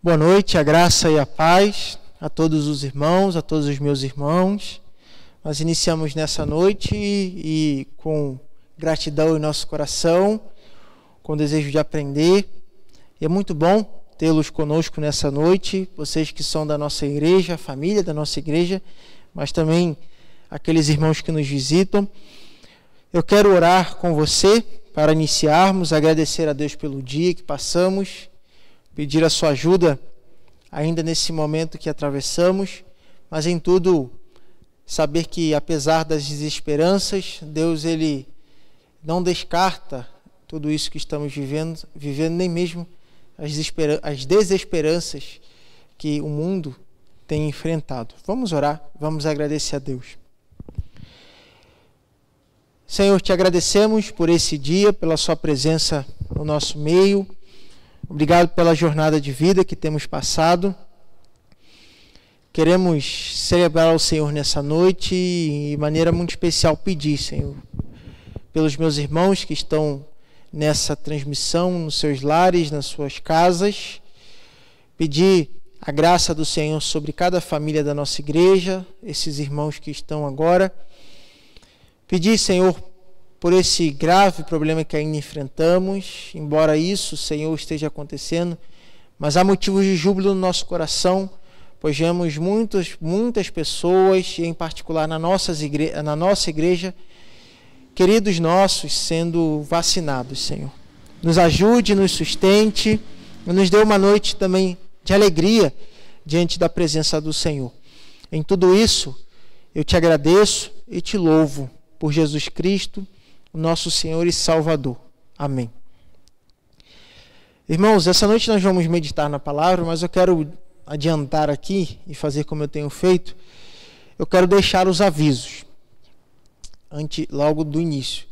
Boa noite, a graça e a paz a todos os irmãos, a todos os meus irmãos. Nós iniciamos nessa noite e com gratidão em nosso coração, com desejo de aprender. E é muito bom tê-los conosco nessa noite, vocês que são da nossa igreja, a família da nossa igreja, mas também aqueles irmãos que nos visitam. Eu quero orar com você para iniciarmos, agradecer a Deus pelo dia que passamos, pedir a sua ajuda ainda nesse momento que atravessamos, mas em tudo saber que apesar das desesperanças, Deus ele não descarta tudo isso que estamos vivendo nem mesmo as desesperanças que o mundo tem enfrentado. Vamos orar, vamos agradecer a Deus. Senhor, te agradecemos por esse dia, pela sua presença no nosso meio. Obrigado pela jornada de vida que temos passado. Queremos celebrar ao Senhor nessa noite e, de maneira muito especial, pedir, Senhor, pelos meus irmãos que estão nessa transmissão, nos seus lares, nas suas casas. Pedir a graça do Senhor sobre cada família da nossa igreja, esses irmãos que estão agora. Pedir, Senhor, por esse grave problema que ainda enfrentamos, embora isso, Senhor, esteja acontecendo, mas há motivos de júbilo no nosso coração, pois vemos muitas pessoas, e em particular na nossa igreja, queridos nossos sendo vacinados, Senhor. Nos ajude, nos sustente, e nos dê uma noite também de alegria diante da presença do Senhor. Em tudo isso, eu te agradeço e te louvo por Jesus Cristo, nosso Senhor e Salvador. Amém. Irmãos, essa noite nós vamos meditar na palavra, mas eu quero adiantar aqui e fazer como eu tenho feito. Eu quero deixar os avisos logo do início.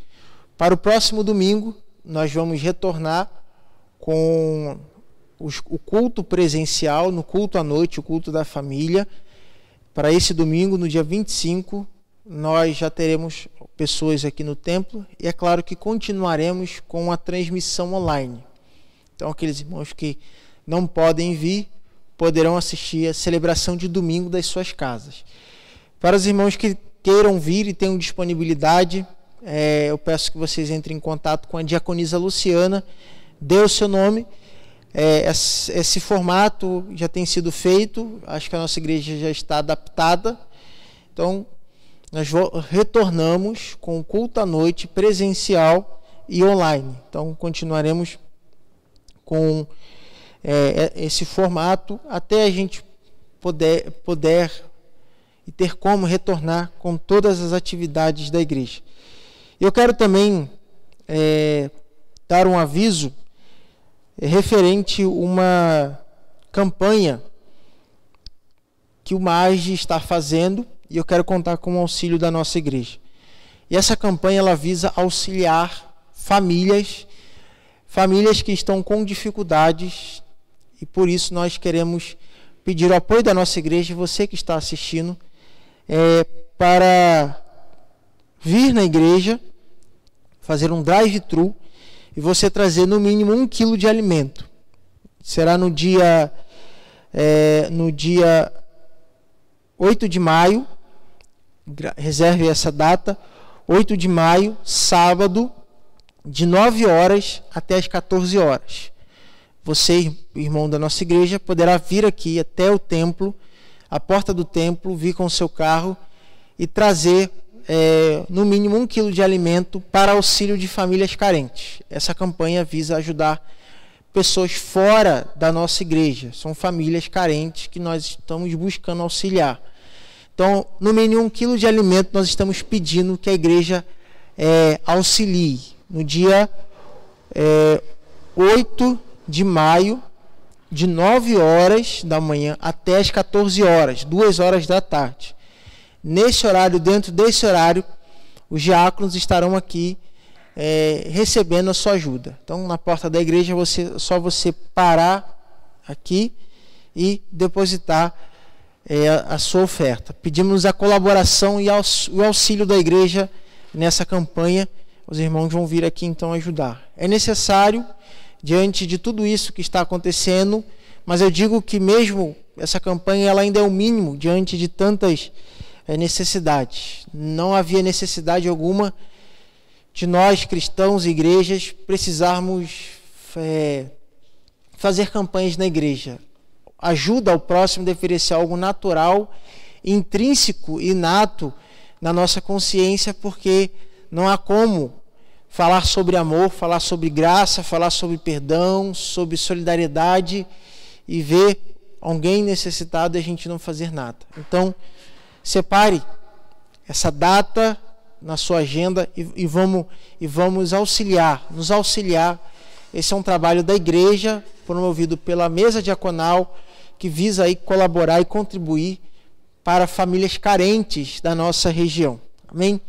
Para o próximo domingo, nós vamos retornar com o culto presencial, no culto à noite, o culto da família. Para esse domingo, no dia 25, nós já teremos pessoas aqui no templo e é claro que continuaremos com a transmissão online. Então aqueles irmãos que não podem vir poderão assistir a celebração de domingo das suas casas. Para os irmãos que queiram vir e tenham disponibilidade, eu peço que vocês entrem em contato com a diaconisa Luciana, dê o seu nome. Esse formato já tem sido feito, acho que a nossa igreja já está adaptada, então nós retornamos com o culto à noite presencial e online. Então, continuaremos com esse formato até a gente poder e ter como retornar com todas as atividades da igreja. Eu quero também dar um aviso referente a uma campanha que o MAGE está fazendo, e eu quero contar com o auxílio da nossa igreja. E essa campanha ela visa auxiliar famílias que estão com dificuldades, e por isso nós queremos pedir o apoio da nossa igreja, você que está assistindo, para vir na igreja, fazer um drive-thru, e você trazer no mínimo 1 quilo de alimento. Será no dia 8 de maio, reserve essa data, 8 de maio, sábado, de 9 horas até as 14 horas. Você, irmão da nossa igreja, poderá vir aqui até o templo, a porta do templo, vir com o seu carro e trazer no mínimo 1 quilo de alimento para auxílio de famílias carentes. Essa campanha visa ajudar pessoas fora da nossa igreja, são famílias carentes que nós estamos buscando auxiliar. Então, no mínimo 1 quilo de alimento nós estamos pedindo que a igreja auxilie. No dia 8 de maio, de 9 horas da manhã até as 14 horas, 2 horas da tarde. Nesse horário, dentro desse horário, os diáconos estarão aqui recebendo a sua ajuda. Então, na porta da igreja, só você parar aqui e depositar a sua oferta. Pedimos a colaboração e o auxílio da igreja nessa campanha. Os irmãos vão vir aqui então ajudar. É necessário, diante de tudo isso que está acontecendo, mas eu digo que mesmo essa campanha ela ainda é o mínimo diante de tantas necessidades. Não havia necessidade alguma de nós, cristãos e igrejas, precisarmos fazer campanhas na igreja. Ajuda ao próximo deveria ser algo natural, intrínseco, inato na nossa consciência, porque não há como falar sobre amor, falar sobre graça, falar sobre perdão, sobre solidariedade e ver alguém necessitado e a gente não fazer nada. Então, separe essa data na sua agenda e vamos nos auxiliar. Esse é um trabalho da igreja, promovido pela mesa diaconal, que visa aí colaborar e contribuir para famílias carentes da nossa região. Amém?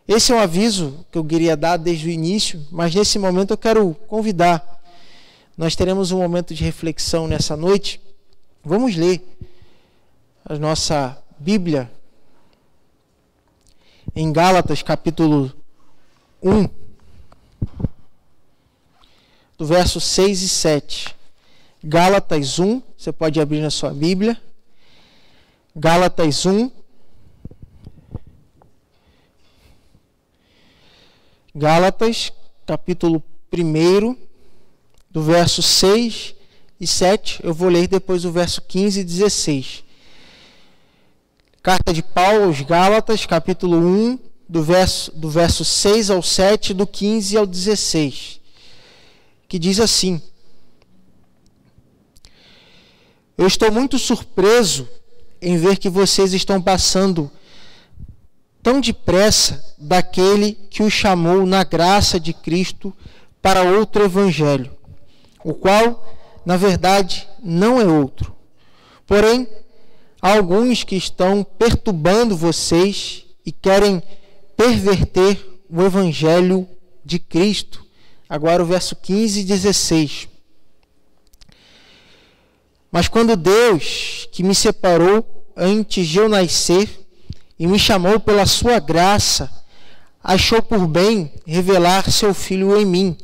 Esse é um aviso que eu queria dar desde o início, mas nesse momento eu quero convidar. Nós teremos um momento de reflexão nessa noite. Vamos ler a nossa Bíblia em Gálatas, capítulo 1, do verso 6 e 7. Gálatas 1, você pode abrir na sua Bíblia. Gálatas 1. Gálatas, capítulo 1, do verso 6 e 7. Eu vou ler depois o verso 15 e 16. Carta de Paulo aos Gálatas, capítulo 1, do verso 6 ao 7, do 15 ao 16. Que diz assim: Eu estou muito surpreso em ver que vocês estão passando tão depressa daquele que os chamou na graça de Cristo para outro evangelho, o qual, na verdade, não é outro. Porém, há alguns que estão perturbando vocês e querem perverter o evangelho de Cristo. Agora o verso 15 e 16. Mas quando Deus, que me separou antes de eu nascer e me chamou pela sua graça, achou por bem revelar seu Filho em mim,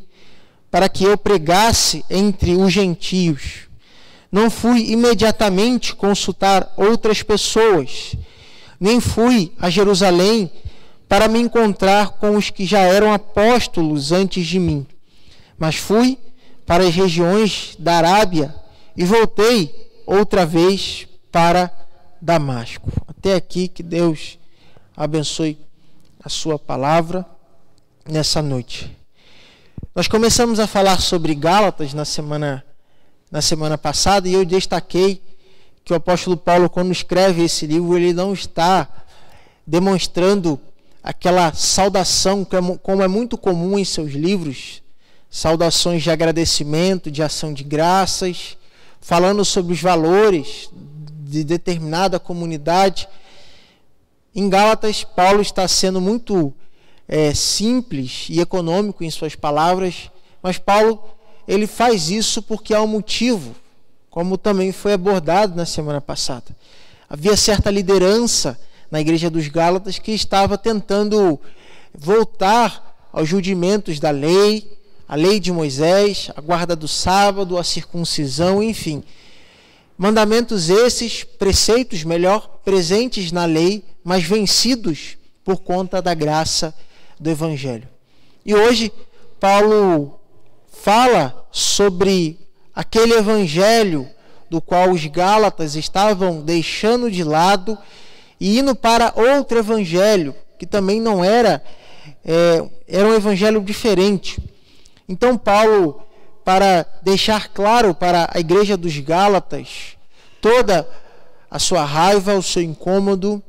para que eu pregasse entre os gentios. Não fui imediatamente consultar outras pessoas, nem fui a Jerusalém para me encontrar com os que já eram apóstolos antes de mim, mas fui para as regiões da Arábia e voltei outra vez para Damasco. Até aqui, que Deus abençoe a sua palavra nessa noite. Nós começamos a falar sobre Gálatas na semana passada, e eu destaquei que o apóstolo Paulo, quando escreve esse livro, ele não está demonstrando aquela saudação, como é muito comum em seus livros, saudações de agradecimento, de ação de graças, falando sobre os valores de determinada comunidade. Em Gálatas, Paulo está sendo muito simples e econômico em suas palavras, mas Paulo ele faz isso porque há um motivo, como também foi abordado na semana passada. Havia certa liderança na igreja dos Gálatas que estava tentando voltar aos rudimentos da lei, a lei de Moisés, a guarda do sábado, a circuncisão, enfim. Mandamentos esses, preceitos melhor, presentes na lei, mas vencidos por conta da graça do Evangelho. E hoje, Paulo fala sobre aquele Evangelho do qual os Gálatas estavam deixando de lado e indo para outro Evangelho, que também não era um Evangelho diferente. Então Paulo, para deixar claro para a igreja dos Gálatas toda a sua raiva, o seu incômodo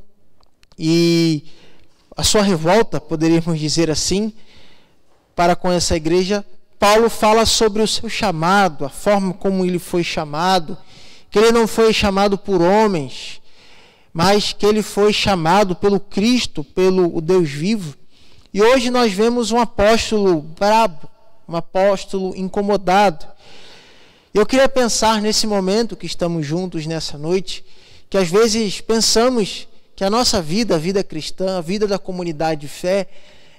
e a sua revolta, poderíamos dizer assim, para com essa igreja, Paulo fala sobre o seu chamado, a forma como ele foi chamado, que ele não foi chamado por homens, mas que ele foi chamado pelo Cristo, pelo Deus vivo. E hoje nós vemos um apóstolo brabo, um apóstolo incomodado. Eu queria pensar nesse momento que estamos juntos nessa noite, que às vezes pensamos que a nossa vida, a vida cristã, a vida da comunidade de fé,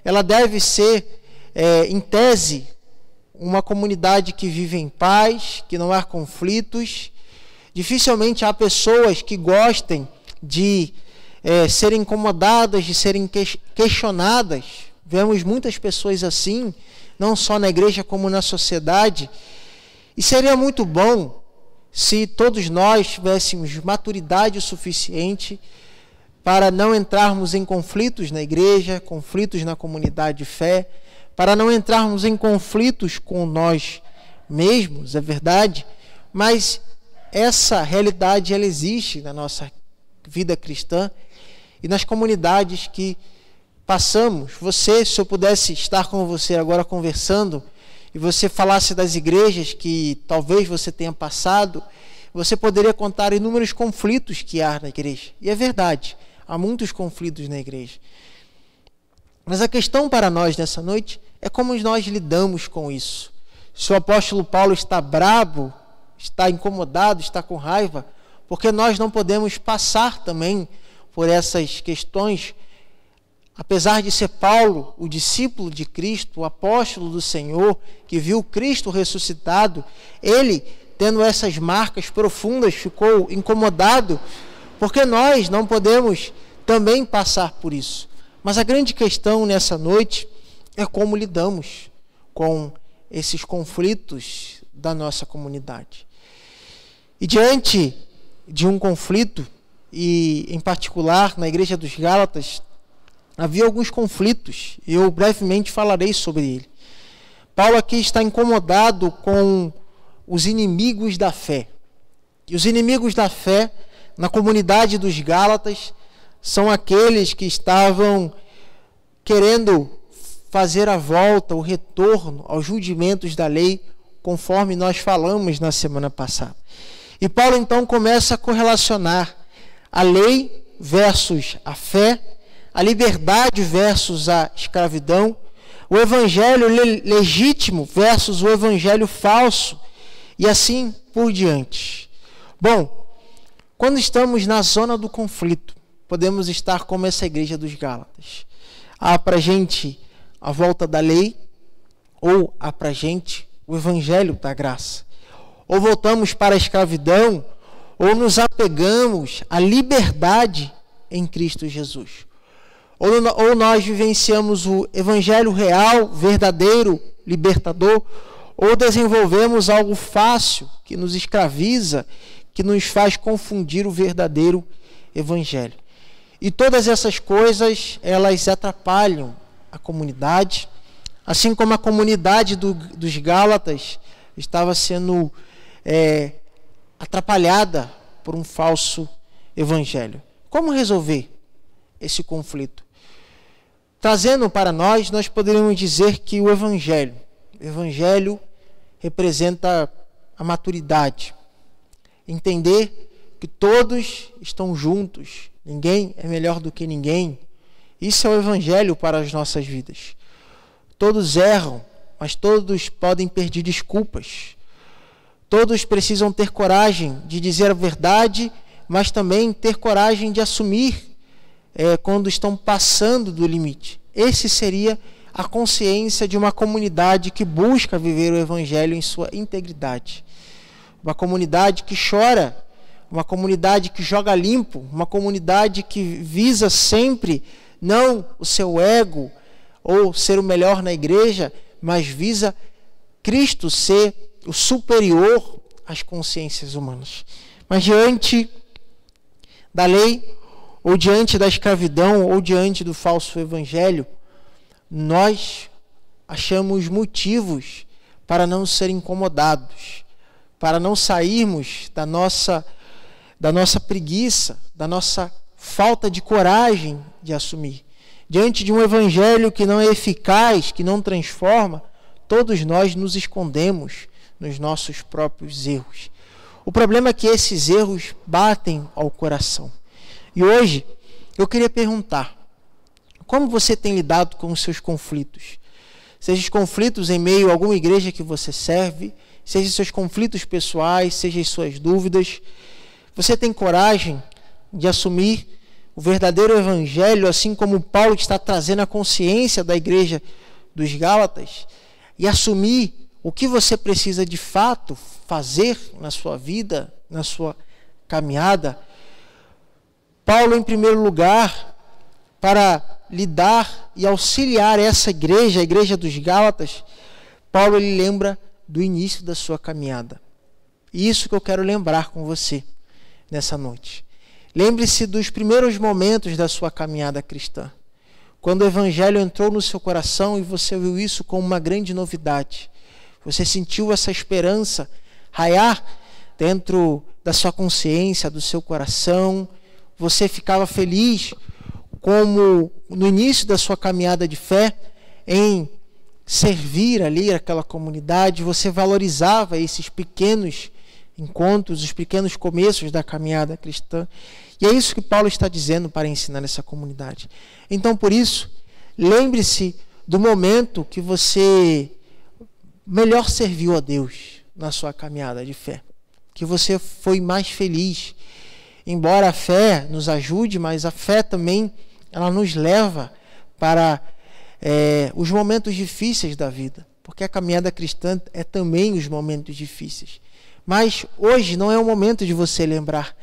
ela deve ser, em tese, uma comunidade que vive em paz, que não há conflitos, Dificilmente há pessoas que gostem de serem incomodadas, de serem questionadas. Vemos muitas pessoas assim, não só na igreja como na sociedade. E seria muito bom se todos nós tivéssemos maturidade o suficiente para não entrarmos em conflitos na igreja, conflitos na comunidade de fé, para não entrarmos em conflitos com nós mesmos, é verdade, mas essa realidade ela existe na nossa vida cristã e nas comunidades que passamos. Se eu pudesse estar com você agora conversando e você falasse das igrejas que talvez você tenha passado, você poderia contar inúmeros conflitos que há na igreja. E é verdade, há muitos conflitos na igreja. Mas a questão para nós nessa noite é como nós lidamos com isso. Se o apóstolo Paulo está bravo, está incomodado, está com raiva, porque nós não podemos passar também por essas questões. Apesar de ser Paulo, o discípulo de Cristo, o apóstolo do Senhor, que viu Cristo ressuscitado, ele, tendo essas marcas profundas, ficou incomodado, porque nós não podemos também passar por isso. Mas a grande questão nessa noite é como lidamos com esses conflitos da nossa comunidade. E diante de um conflito, e em particular na igreja dos Gálatas, havia alguns conflitos, e eu brevemente falarei sobre ele. Paulo aqui está incomodado com os inimigos da fé. E os inimigos da fé na comunidade dos Gálatas são aqueles que estavam querendo fazer a volta, o retorno aos rudimentos da lei, conforme nós falamos na semana passada. E Paulo então começa a correlacionar a lei versus a fé, a liberdade versus a escravidão, o evangelho legítimo versus o evangelho falso, e assim por diante. Bom, quando estamos na zona do conflito, podemos estar como essa igreja dos Gálatas. Há para a gente a volta da lei, ou há para a gente o evangelho da graça. Ou voltamos para a escravidão, ou nos apegamos à liberdade em Cristo Jesus. Ou nós vivenciamos o evangelho real, verdadeiro, libertador, ou desenvolvemos algo fácil que nos escraviza, que nos faz confundir o verdadeiro evangelho. E todas essas coisas, elas atrapalham a comunidade, assim como a comunidade dos Gálatas estava sendo atrapalhada por um falso evangelho. Como resolver esse conflito? Trazendo para nós poderíamos dizer que o evangelho representa a maturidade. Entender que todos estão juntos, ninguém é melhor do que ninguém. Isso é o evangelho para as nossas vidas. Todos erram, mas todos podem pedir desculpas. Todos precisam ter coragem de dizer a verdade, mas também ter coragem de assumir quando estão passando do limite. Esse seria a consciência de uma comunidade que busca viver o evangelho em sua integridade. Uma comunidade que chora, uma comunidade que joga limpo, uma comunidade que visa sempre não o seu ego ou ser o melhor na igreja, mas visa Cristo ser o superior às consciências humanas. Mas diante da lei, ou diante da escravidão, ou diante do falso evangelho, nós achamos motivos para não ser incomodados, para não sairmos da nossa preguiça, da nossa falta de coragem de assumir. Diante de um evangelho que não é eficaz, que não transforma, todos nós nos escondemos nos nossos próprios erros. O problema é que esses erros batem ao coração. E hoje eu queria perguntar, como você tem lidado com os seus conflitos? Seja os conflitos em meio a alguma igreja que você serve, seja os seus conflitos pessoais, seja as suas dúvidas. Você tem coragem de assumir o verdadeiro evangelho, assim como Paulo está trazendo a consciência da igreja dos Gálatas, e assumir o que você precisa de fato fazer na sua vida, na sua caminhada, Paulo, em primeiro lugar, para lidar e auxiliar essa igreja, a igreja dos Gálatas, Paulo ele lembra do início da sua caminhada. E isso que eu quero lembrar com você nessa noite. Lembre-se dos primeiros momentos da sua caminhada cristã, quando o evangelho entrou no seu coração e você viu isso como uma grande novidade. Você sentiu essa esperança raiar dentro da sua consciência, do seu coração. Você ficava feliz, como no início da sua caminhada de fé, em servir ali aquela comunidade. Você valorizava esses pequenos encontros, os pequenos começos da caminhada cristã. E é isso que Paulo está dizendo para ensinar essa comunidade. Então, por isso, lembre-se do momento que você melhor serviu a Deus na sua caminhada de fé, que você foi mais feliz. Embora a fé nos ajude, mas a fé também ela nos leva para os momentos difíceis da vida, porque a caminhada cristã é também os momentos difíceis. Mas hoje não é o momento de você lembrar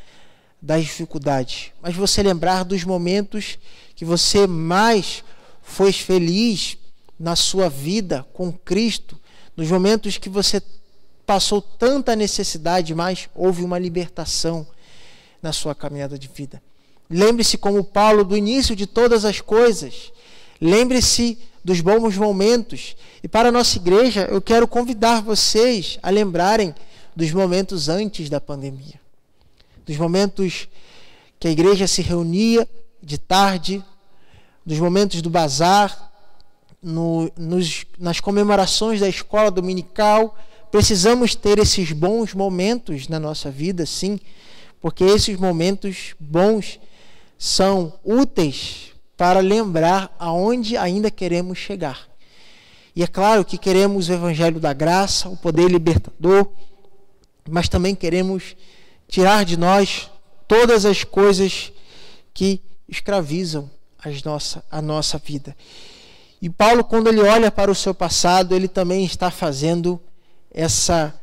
das dificuldades, mas você lembrar dos momentos que você mais foi feliz na sua vida com Cristo, nos momentos que você passou tanta necessidade, mas houve uma libertação na sua caminhada de vida. Lembre-se como Paulo do início de todas as coisas. Lembre-se dos bons momentos. E para a nossa igreja, eu quero convidar vocês a lembrarem dos momentos antes da pandemia. Dos momentos que a igreja se reunia de tarde, dos momentos do bazar, nas comemorações da escola dominical. Precisamos ter esses bons momentos na nossa vida, sim, porque esses momentos bons são úteis para lembrar aonde ainda queremos chegar. E é claro que queremos o evangelho da graça, o poder libertador, mas também queremos tirar de nós todas as coisas que escravizam a nossa vida. E Paulo, quando ele olha para o seu passado, ele também está fazendo essa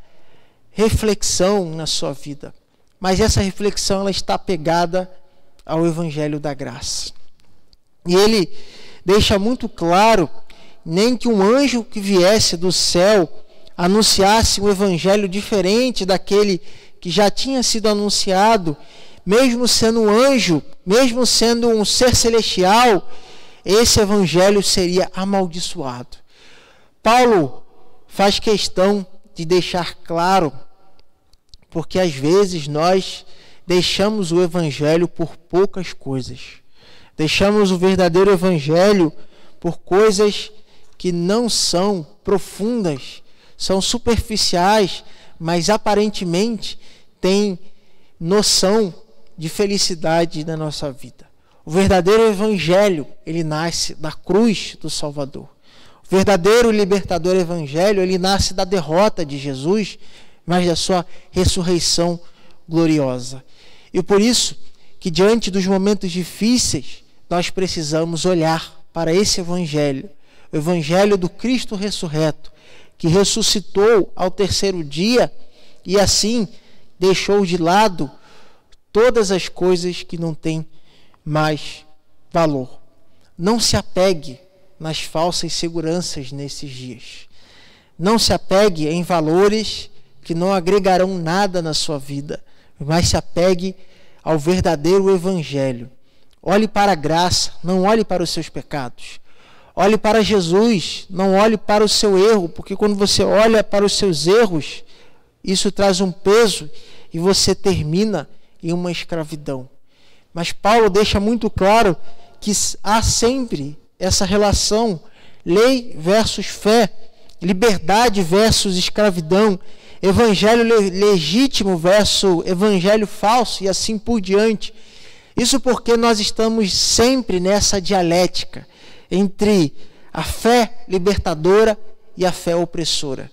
reflexão na sua vida. Mas essa reflexão ela está pegada ao evangelho da graça. E ele deixa muito claro, nem que um anjo que viesse do céu anunciasse um evangelho diferente daquele que já tinha sido anunciado, mesmo sendo um anjo, mesmo sendo um ser celestial, esse evangelho seria amaldiçoado. Paulo faz questão de deixar claro, porque às vezes nós deixamos o evangelho por poucas coisas. Deixamos o verdadeiro evangelho por coisas que não são profundas, são superficiais, mas aparentemente têm noção de felicidade na nossa vida. O verdadeiro evangelho, ele nasce da cruz do Salvador. O verdadeiro libertador evangelho, ele nasce da derrota de Jesus, mas da sua ressurreição gloriosa. E por isso que diante dos momentos difíceis, nós precisamos olhar para esse evangelho, o evangelho do Cristo ressurreto, que ressuscitou ao terceiro dia e assim deixou de lado todas as coisas que não têm mais valor. Não se apegue nas falsas seguranças nesses dias. Não se apegue em valores que não agregarão nada na sua vida, mas se apegue ao verdadeiro evangelho. Olhe para a graça, não olhe para os seus pecados. Olhe para Jesus, não olhe para o seu erro, porque quando você olha para os seus erros, isso traz um peso e você termina em uma escravidão. Mas Paulo deixa muito claro que há sempre essa relação, lei versus fé, liberdade versus escravidão, evangelho legítimo versus evangelho falso e assim por diante. Isso porque nós estamos sempre nessa dialética entre a fé libertadora e a fé opressora.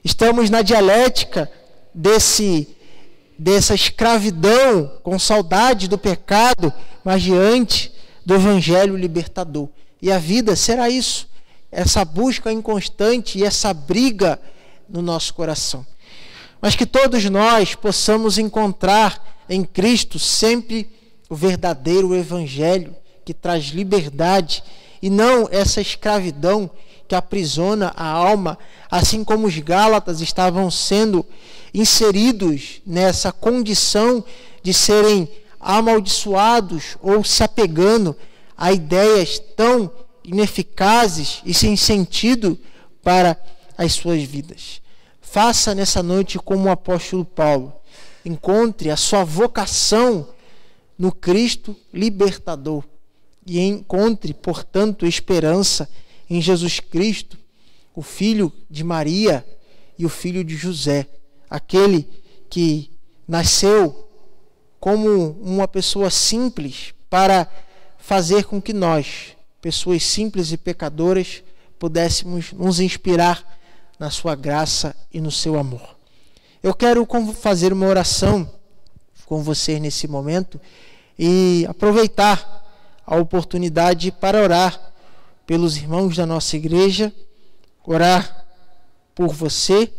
Estamos na dialética dessa escravidão com saudade do pecado, mas diante do evangelho libertador. E a vida será isso, essa busca inconstante e essa briga no nosso coração. mas que todos nós possamos encontrar em Cristo sempre o verdadeiro Evangelho que traz liberdade e não essa escravidão que aprisiona a alma, assim como os Gálatas estavam sendo inseridos nessa condição de serem amaldiçoados ou se apegando a ideias tão ineficazes e sem sentido para as suas vidas. Faça nessa noite como o apóstolo Paulo. Encontre a sua vocação no Cristo libertador e encontre, portanto, esperança em Jesus Cristo, o Filho de Maria e o Filho de José, aquele que nasceu como uma pessoa simples para fazer com que nós, pessoas simples e pecadoras, pudéssemos nos inspirar na sua graça e no seu amor. Eu quero fazer uma oração com você nesse momento e aproveitar a oportunidade para orar pelos irmãos da nossa igreja, orar por você.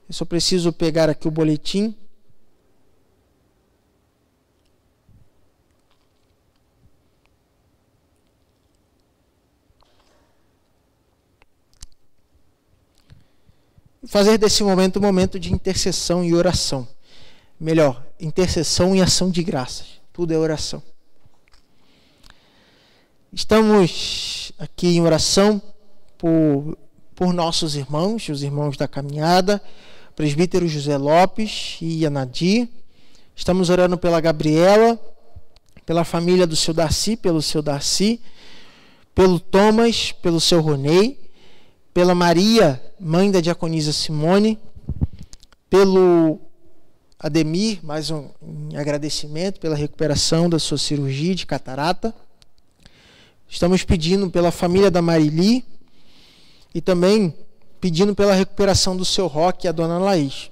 Eu só preciso pegar aqui o boletim. Fazer desse momento um momento de intercessão e oração. Melhor, intercessão e ação de graças. Tudo é oração. Estamos aqui em oração por nossos irmãos, os irmãos da caminhada, presbítero José Lopes e Anadir. Estamos orando pela Gabriela, pela família do seu Darcy, pelo seu Darcy, pelo Thomas, pelo seu Ronei, pela Maria, mãe da diaconisa Simone, pelo Ademir, mais um agradecimento pela recuperação da sua cirurgia de catarata. Estamos pedindo pela família da Marili e também pedindo pela recuperação do seu Roque e a dona Laís.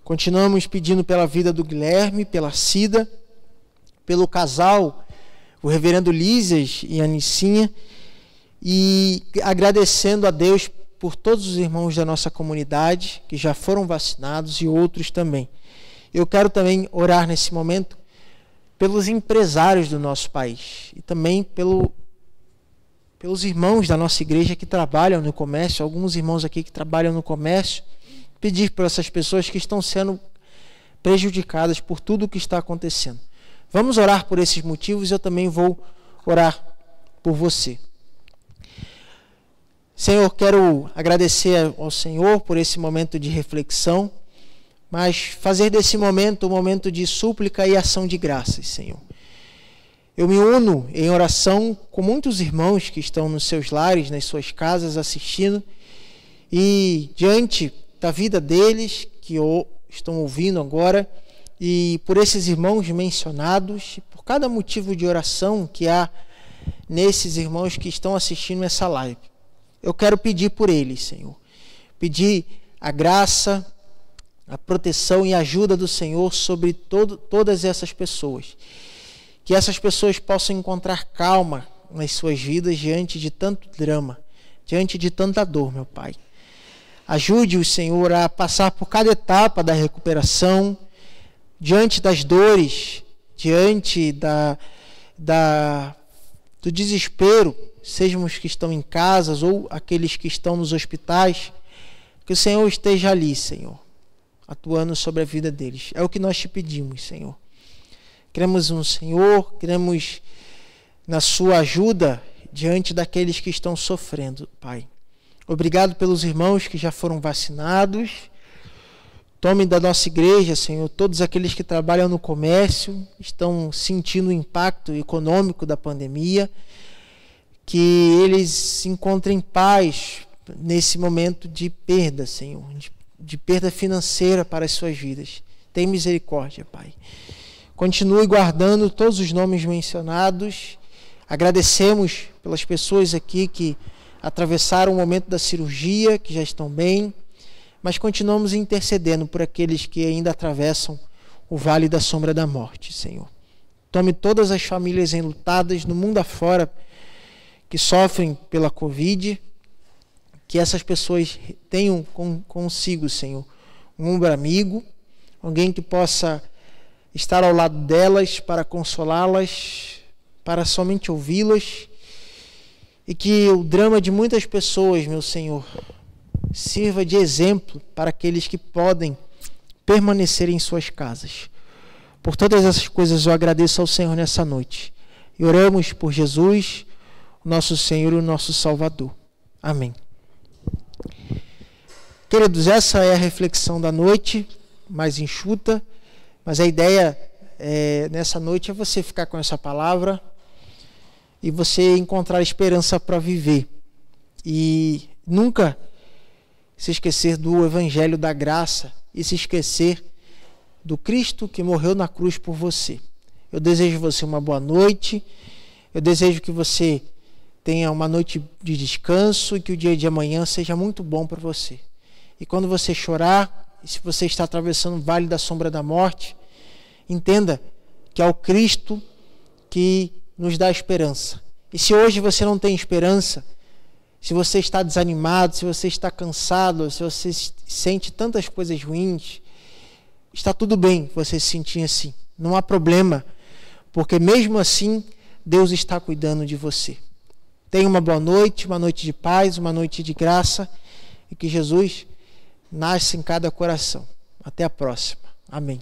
Continuamos pedindo pela vida do Guilherme, pela Cida, pelo casal, o reverendo Lísias e a Anicinha, e agradecendo a Deus por todos os irmãos da nossa comunidade que já foram vacinados e outros também. Eu quero também orar nesse momento pelos empresários do nosso país e também pelos irmãos da nossa igreja que trabalham no comércio, alguns irmãos aqui que trabalham no comércio, pedir por essas pessoas que estão sendo prejudicadas por tudo o que está acontecendo. Vamos orar por esses motivos, eu também vou orar por você. Senhor, quero agradecer ao Senhor por esse momento de reflexão, mas fazer desse momento um momento de súplica e ação de graças, Senhor. Eu me uno em oração com muitos irmãos que estão nos seus lares, nas suas casas, assistindo, e diante da vida deles, que estão ouvindo agora, e por esses irmãos mencionados, por cada motivo de oração que há nesses irmãos que estão assistindo essa live. Eu quero pedir por eles, Senhor. Pedir a graça, a proteção e a ajuda do Senhor sobre todas essas pessoas. Que essas pessoas possam encontrar calma nas suas vidas diante de tanto drama, diante de tanta dor, meu Pai. Ajude-os, Senhor, a passar por cada etapa da recuperação, diante das dores, diante do desespero, sejam os que estão em casas ou aqueles que estão nos hospitais, que o Senhor esteja ali, Senhor, atuando sobre a vida deles. É o que nós te pedimos, Senhor. Cremos no Senhor, cremos na sua ajuda diante daqueles que estão sofrendo, Pai. Obrigado pelos irmãos que já foram vacinados. Tome da nossa igreja, Senhor, todos aqueles que trabalham no comércio, estão sentindo o impacto econômico da pandemia, que eles encontrem paz nesse momento de perda, Senhor, de perda financeira para as suas vidas. Tem misericórdia, Pai. Continue guardando todos os nomes mencionados. Agradecemos pelas pessoas aqui que atravessaram o momento da cirurgia, que já estão bem, mas continuamos intercedendo por aqueles que ainda atravessam o vale da sombra da morte, Senhor. Tome todas as famílias enlutadas no mundo afora que sofrem pela Covid, que essas pessoas tenham consigo, Senhor, um ombro amigo, alguém que possa estar ao lado delas para consolá-las, para somente ouvi-las, e que o drama de muitas pessoas, meu Senhor, sirva de exemplo para aqueles que podem permanecer em suas casas. Por todas essas coisas eu agradeço ao Senhor nessa noite. E oramos por Jesus, o nosso Senhor e o nosso Salvador. Amém. Queridos, essa é a reflexão da noite, mais enxuta, mas a ideia nessa noite é você ficar com essa palavra e você encontrar esperança para viver. E nunca se esquecer do Evangelho da Graça e se esquecer do Cristo que morreu na cruz por você. Eu desejo você uma boa noite, eu desejo que você tenha uma noite de descanso e que o dia de amanhã seja muito bom para você. E quando você chorar, e se você está atravessando o vale da sombra da morte, entenda que é o Cristo que nos dá esperança. E se hoje você não tem esperança, se você está desanimado, se você está cansado, se você sente tantas coisas ruins, está tudo bem você se sentir assim. Não há problema, porque mesmo assim, Deus está cuidando de você. Tenha uma boa noite, uma noite de paz, uma noite de graça, e que Jesus nasça em cada coração. Até a próxima. Amém.